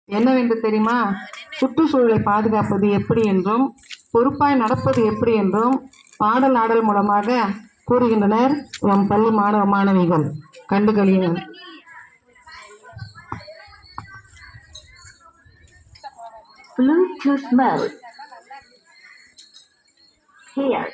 என்னவென்று தெரியுமா? சுற்றுச்சூழலை பாதுகாப்பது எப்படி என்றும் பொறுப்பாய் நடப்பது எப்படி என்றும் பாடல் ஆடல் மூலமாக கூறுகின்றனர் நம் பள்ளி மாணவ மாணவிகள். கண்டுகளியுங்கள். Bluetooth mode. Here.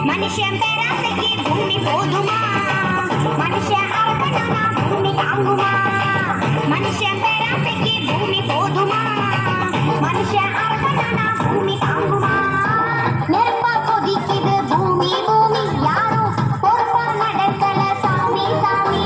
மனுஷன் பேராசைக்கு பூமி போதுமா? மனுஷன் அவசரமா பூமி தாங்குமா? மனுஷன் பேராசைக்கு பூமி போதுமா? மனுஷன் அவசரமா பூமி தாங்குமா? நெருப்பா கொதிக்குது பூமி பூமி யாரும் பொறுப்பா நடக்கல சாமி சாமி.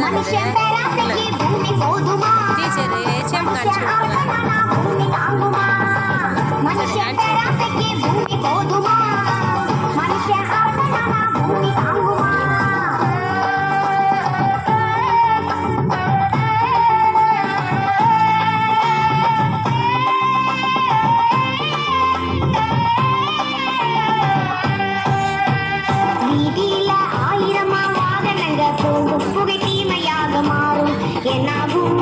மனுஷன் பேராசைக்கு பூமி போதுமா? பூமி தாங்குமா? மனுஷன் பேராசைக்கு பூமி போதுமா? மனுஷன் அவசரமா பூமி தாங்குமா? வீதியில ஆயிரமா வாகனங்க போகும் புகை தீமையாக மாறும். என்னாகும்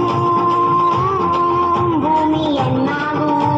பூமி என்னாகும்?